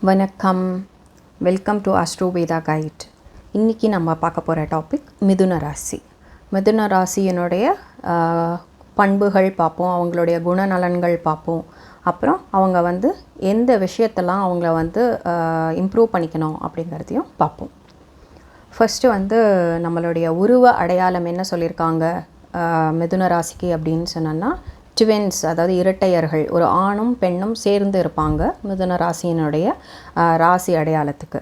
வணக்கம், welcome to Astro Veda guide. இன்றைக்கி நம்ம பார்க்க போகிற டாபிக் மிதுன ராசி. மிதுன ராசியினுடைய பண்புகள் பார்ப்போம், அவங்களுடைய குணநலன்கள் பார்ப்போம். அப்புறம் அவங்க எந்த விஷயத்தெல்லாம் அவங்கள இம்ப்ரூவ் பண்ணிக்கணும் அப்படிங்கிறதையும் பார்ப்போம். ஃபஸ்ட்டு நம்மளுடைய உருவ அடையாளம் என்ன சொல்லியிருக்காங்க மிதுன ராசிக்கு அப்படின்னு சொன்னோன்னா, ட்வின்ஸ், அதாவது இரட்டையர்கள், ஒரு ஆணும் பெண்ணும் சேர்ந்து இருப்பாங்க மிதுன ராசியினுடைய ராசி அடையாளத்துக்கு.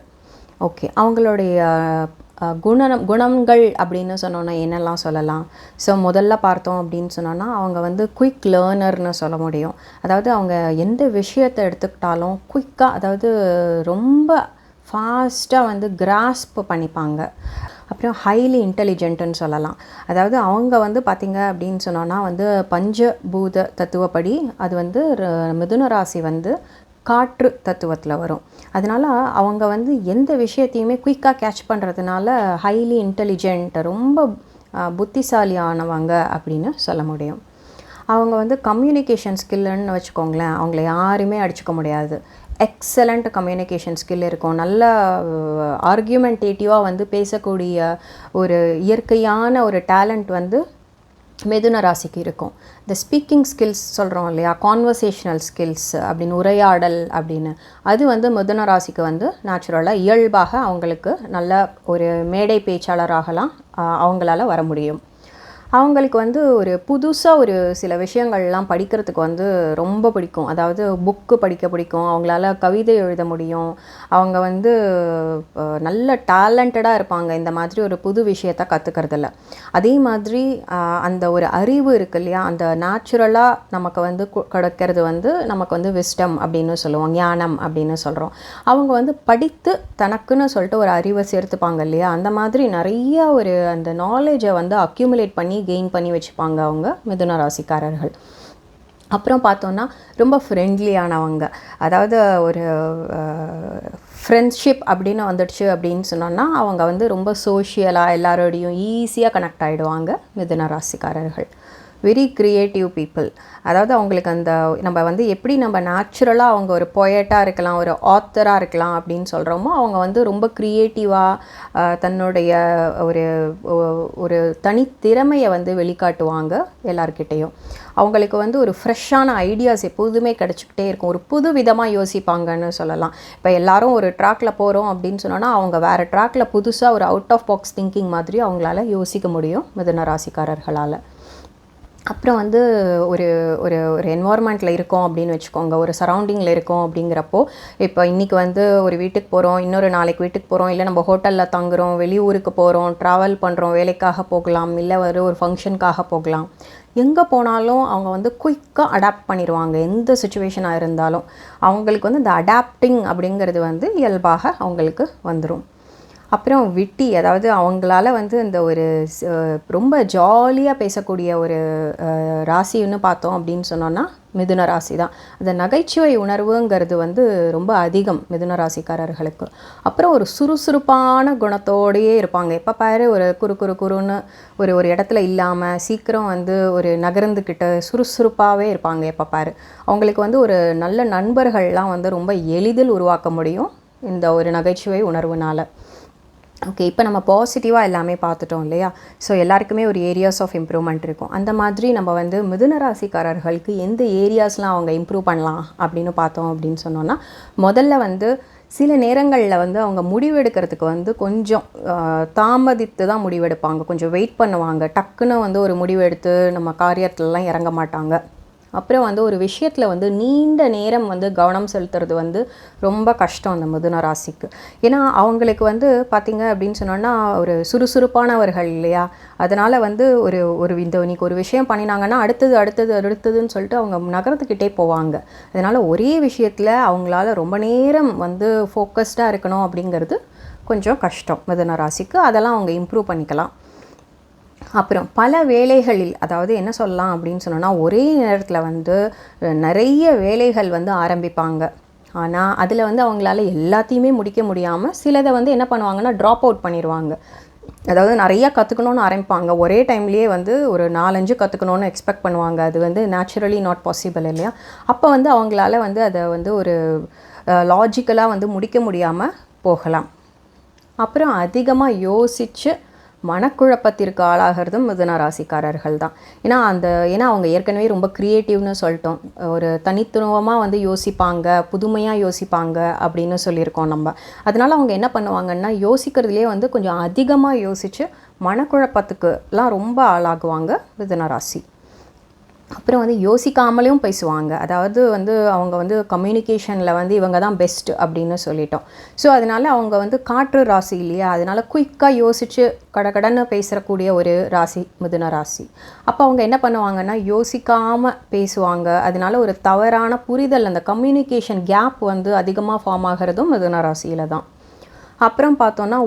ஓகே, அவங்களுடைய குணங்கள் அப்படின்னு சொன்னோன்னா என்னெல்லாம் சொல்லலாம்? ஸோ முதல்ல பார்த்தோம் அப்படின்னு சொன்னோன்னா, அவங்க குயிக் லேர்னர்னு சொல்ல முடியும். அதாவது அவங்க எந்த விஷயத்தை எடுத்துக்கிட்டாலும் குயிக்காக, அதாவது ரொம்ப ஃபாஸ்ட்டாக கிராஸ்ப் பண்ணிப்பாங்க. அப்புறம் ஹைலி இன்டெலிஜென்ட்டுன்னு சொல்லலாம். அதாவது அவங்க பார்த்திங்க அப்படின்னு சொன்னோன்னா பஞ்சபூத தத்துவப்படி அது மிதுன ராசி காற்று தத்துவத்தில் வரும். அதனால் அவங்க எந்த விஷயத்தையுமே குயிக்காக கேட்ச் பண்ணுறதுனால ஹைலி இன்டெலிஜென்ட், ரொம்ப புத்திசாலியானவங்க அப்படின்னு சொல்ல முடியும். அவங்க கம்யூனிகேஷன் ஸ்கில்லுன்னு வச்சுக்கோங்களேன், அவங்கள யாருமே அடிச்சுக்க முடியாது. எக்ஸலண்ட் கம்யூனிகேஷன் ஸ்கில் இருக்கும். நல்ல ஆர்கியூமெண்டேட்டிவாக பேசக்கூடிய ஒரு இயற்கையான ஒரு டேலண்ட் மிதுன ராசிக்கு இருக்கும். இந்த ஸ்பீக்கிங் ஸ்கில்ஸ் சொல்கிறோம் இல்லையா, கான்வர்சேஷனல் ஸ்கில்ஸ் அப்படின்னு, உரையாடல் அப்படின்னு, அது மிதுன ராசிக்கு நேச்சுரலாக இயல்பாக அவங்களுக்கு நல்ல ஒரு மேடை பேச்சாளராகலாம் அவங்களால வர முடியும். அவங்களுக்கு ஒரு புதுசாக ஒரு சில விஷயங்கள்லாம் படிக்கிறதுக்கு ரொம்ப பிடிக்கும். அதாவது புக்கு படிக்க பிடிக்கும், அவங்களால கவிதை எழுத முடியும். அவங்க நல்ல டேலண்டடாக இருப்பாங்க இந்த மாதிரி ஒரு புது விஷயத்தை கற்றுக்கிறதில்ல. அதே மாதிரி அந்த ஒரு அறிவு இருக்குது இல்லையா, அந்த நேச்சுரலாக நமக்கு கிடைக்கிறது நமக்கு விஸ்டம் அப்படின்னு சொல்லுவோம், ஞானம் அப்படின்னு சொல்கிறோம். அவங்க படித்து தனக்குன்னு சொல்லிட்டு ஒரு அறிவை சேர்த்துப்பாங்க இல்லையா, அந்த மாதிரி நிறைய ஒரு அந்த நாலேஜை அக்யூமுலேட் பண்ணி கெயின் பண்ணி வச்சுப்பாங்க அவங்க மிதுன ராசிக்காரர்கள். அப்புறம் பார்த்தோன்னா ரொம்ப ஃப்ரெண்ட்லியானவங்க. அதாவது ஒரு ஃப்ரெண்ட்ஷிப் அப்படின்னு வந்துடுச்சு அப்படின்னு சொன்னோன்னா அவங்க ரொம்ப சோஷியலாக எல்லாரோடையும் ஈஸியாக கனெக்ட் ஆகிடுவாங்க மிதுன ராசிக்காரர்கள். Very creative people. அதாவது அவங்களுக்கு அந்த நம்ம எப்படி நம்ம நேச்சுரலாக அவங்க ஒரு பொயட்டாக இருக்கலாம், ஒரு ஆத்தராக இருக்கலாம் அப்படின்னு சொல்கிறோமோ, அவங்க ரொம்ப க்ரியேட்டிவாக தன்னுடைய ஒரு ஒரு தனித்திறமையை வெளிக்காட்டுவாங்க எல்லார்கிட்டேயும். அவங்களுக்கு ஒரு ஃப்ரெஷ்ஷான ஐடியாஸ் எப்போதுமே கிடச்சிக்கிட்டே இருக்கும். ஒரு புது விதமாக யோசிப்பாங்கன்னு சொல்லலாம். இப்போ எல்லோரும் ஒரு ட்ராக்கில் போகிறோம் அப்படின்னு சொன்னோன்னா, அவங்க வேறு ட்ராக்கில் புதுசாக ஒரு அவுட் ஆஃப் பாக்ஸ் திங்கிங் மாதிரி அவங்களால யோசிக்க முடியும் மிதுன ராசிக்காரர்களால். அப்புறம் ஒரு ஒரு ஒரு என்வாயர்மெண்ட்டில் இருக்கோம் அப்படின்னு வச்சுக்கோங்க, ஒரு சரௌண்டிங்கில் இருக்கோம் அப்படிங்கிறப்போ, இப்போ இன்றைக்கி ஒரு வீட்டுக்கு போகிறோம், இன்னொரு நாளைக்கு வீட்டுக்கு போகிறோம், இல்லை நம்ம ஹோட்டலில் தங்குறோம், வெளியூருக்கு போகிறோம், ட்ராவல் பண்ணுறோம், வேலைக்காக போகலாம், இல்லை ஒரு ஃபங்க்ஷனுக்காக போகலாம். எங்கே போனாலும் அவங்க குயிக்காக அடாப்ட் பண்ணிடுவாங்க. எந்த சுச்சுவேஷனாக இருந்தாலும் அவங்களுக்கு இந்த அடாப்டிங் அப்படிங்கிறது இயல்பாக அவங்களுக்கு வந்துடும். அப்புறம் விட்டி, அதாவது அவங்களால இந்த ஒரு ரொம்ப ஜாலியாக பேசக்கூடிய ஒரு ராசின்னு பார்த்தோம் அப்படின்னு சொன்னோன்னா மிதுன ராசி தான். அந்த நகைச்சுவை உணர்வுங்கிறது ரொம்ப அதிகம் மிதுன ராசிக்காரர்களுக்கு. அப்புறம் ஒரு சுறுசுறுப்பான குணத்தோடையே இருப்பாங்க. எப்போ பாரு ஒரு குறுன்னு ஒரு இடத்துல இல்லாமல் சீக்கிரம் ஒரு நகர்ந்துக்கிட்டு சுறுசுறுப்பாகவே இருப்பாங்க எப்போ பாரு. அவங்களுக்கு ஒரு நல்ல நண்பர்கள்லாம் ரொம்ப எளிதில் உருவாக்க முடியும் இந்த ஒரு நகைச்சுவை உணர்வுனால். ஓகே, இப்போ நம்ம பாசிட்டிவாக எல்லாமே பார்த்துட்டோம் இல்லையா. ஸோ எல்லாருக்குமே ஒரு ஏரியாஸ் ஆஃப் இம்ப்ரூவ்மெண்ட் இருக்கும். அந்த மாதிரி நம்ம மிதுன ராசிக்காரர்களுக்கு எந்த ஏரியாஸ்லாம் அவங்க இம்ப்ரூவ் பண்ணலாம் அப்படின்னு பார்த்தோம் அப்படின்னு சொன்னோன்னா, முதல்ல சில நேரங்களில் அவங்க முடிவெடுக்கிறதுக்கு கொஞ்சம் தாமதித்து தான் முடிவெடுப்பாங்க. கொஞ்சம் வெயிட் பண்ணுவாங்க. டக்குன்னு ஒரு முடிவெடுத்து நம்ம காரியத்துலலாம் இறங்க மாட்டாங்க. அப்புறம் ஒரு விஷயத்தில் நீண்ட நேரம் கவனம் செலுத்துறது ரொம்ப கஷ்டம் அந்த மிதுன ராசிக்கு. ஏன்னா அவங்களுக்கு பார்த்திங்க அப்படின்னு சொன்னோன்னா ஒரு சுறுசுறுப்பானவர்கள் இல்லையா. அதனால் ஒரு இன்னைக்கு ஒரு விஷயம் பண்ணினாங்கன்னா அடுத்ததுன்னு சொல்லிட்டு அவங்க நகரத்துக்கிட்டே போவாங்க. அதனால் ஒரே விஷயத்தில் அவங்களால ரொம்ப நேரம் ஃபோக்கஸ்டாக இருக்கணும் அப்படிங்கிறது கொஞ்சம் கஷ்டம் மிதுன ராசிக்கு. அதெல்லாம் அவங்க இம்ப்ரூவ் பண்ணிக்கலாம். அப்புறம் பல வேலைகளில், அதாவது என்ன சொல்லலாம் அப்படின்னு சொன்னோன்னா, ஒரே நேரத்தில் நிறைய வேலைகள் ஆரம்பிப்பாங்க. ஆனால் அதில் அவங்களால எல்லாத்தையுமே முடிக்க முடியாமல் சிலதை என்ன பண்ணுவாங்கன்னா ட்ராப் அவுட் பண்ணிடுவாங்க. அதாவது நிறையா கற்றுக்கணுன்னு ஆரம்பிப்பாங்க. ஒரே டைம்லேயே ஒரு 4-5 கற்றுக்கணுன்னு எக்ஸ்பெக்ட் பண்ணுவாங்க. அது நேச்சுரலி நாட் பாசிபிள் இல்லையா. அப்போ அவங்களால அதை ஒரு லாஜிக்கலாக வந்து முடிக்க முடியாமல் போகலாம். அப்புறம் அதிகமாக யோசித்து மனக்குழப்பத்திற்கு ஆளாகிறதும் மிதுன ராசிக்காரர்கள் தான். ஏன்னா அவங்க ஏற்கனவே ரொம்ப க்ரியேட்டிவ்னு சொல்லிட்டோம். ஒரு தனித்துவமாக வந்து யோசிப்பாங்க, புதுமையாக யோசிப்பாங்க அப்படின்னு சொல்லியிருக்கோம் நம்ம. அதனால் அவங்க என்ன பண்ணுவாங்கன்னா, யோசிக்கிறதுலே வந்து கொஞ்சம் அதிகமாக யோசித்து மனக்குழப்பத்துக்குலாம் ரொம்ப ஆளாகுவாங்க மிதுன ராசி. அப்புறம் வந்து யோசிக்காமலேயும் பேசுவாங்க. அதாவது வந்து அவங்க வந்து கம்யூனிகேஷனில் வந்து இவங்க தான் பெஸ்ட் அப்படின்னு சொல்லிட்டோம். ஸோ அதனால் அவங்க வந்து காற்று ராசி இல்லையா, அதனால் குயிக்காக யோசித்து கடகடன்னு பேசக்கூடிய ஒரு ராசி மிதுன ராசி. அப்போ அவங்க என்ன பண்ணுவாங்கன்னா, யோசிக்காமல் பேசுவாங்க. அதனால ஒரு தவறான புரிதல், அந்த கம்யூனிகேஷன் கேப் வந்து அதிகமாக ஃபார்ம் ஆகிறதும் மிதுன ராசியில் தான். அப்புறம் பார்த்தோன்னா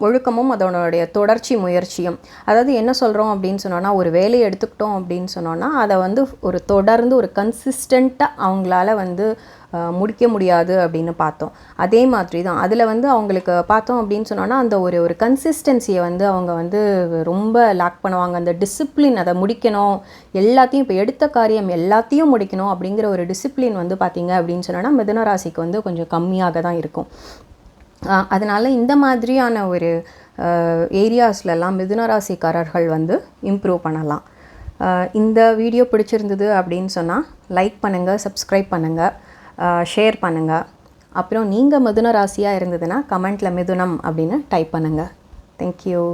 ஒழுக்கமும் அதனுடைய தொடர்ச்சி முயற்சியும். அதாவது என்ன சொல்கிறோம் அப்படின்னு சொன்னோன்னா, ஒரு வேலையை எடுத்துக்கிட்டோம் அப்படின்னு சொன்னோன்னா, அதை வந்து ஒரு தொடர்ந்து ஒரு கன்சிஸ்டண்ட்டாக அவங்களால வந்து முடிக்க முடியாது அப்படின்னு பார்த்தோம். அதே மாதிரி தான் அதில் வந்து அவங்களுக்கு பார்த்தோம் அப்படின்னு சொன்னோன்னா, அந்த ஒரு கன்சிஸ்டன்சியை வந்து அவங்க வந்து ரொம்ப லேக் பண்ணுவாங்க. அந்த டிசிப்ளின், அதை முடிக்கணும், எல்லாத்தையும் இப்போ எடுத்த காரியம் எல்லாத்தையும் முடிக்கணும் அப்படிங்கிற ஒரு டிசிப்ளின் வந்து பார்த்திங்க அப்படின்னு சொன்னோன்னா மிதுன ராசிக்கு வந்து கொஞ்சம் கம்மியாக தான் இருக்கும். அதனால் இந்த மாதிரியான ஒரு ஏரியாஸ்லலாம் மிதுன ராசிக்காரர்கள் வந்து இம்ப்ரூவ் பண்ணலாம். இந்த வீடியோ பிடிச்சிருந்தது அப்படின்னு சொன்னால் லைக் பண்ணுங்கள், சப்ஸ்கிரைப் பண்ணுங்கள், ஷேர் பண்ணுங்கள். அப்புறம் நீங்கள் மிதுன ராசியாக இருந்ததுன்னா கமெண்ட்டில் மிதுனம் அப்படின்னு டைப் பண்ணுங்கள். தேங்க்யூ.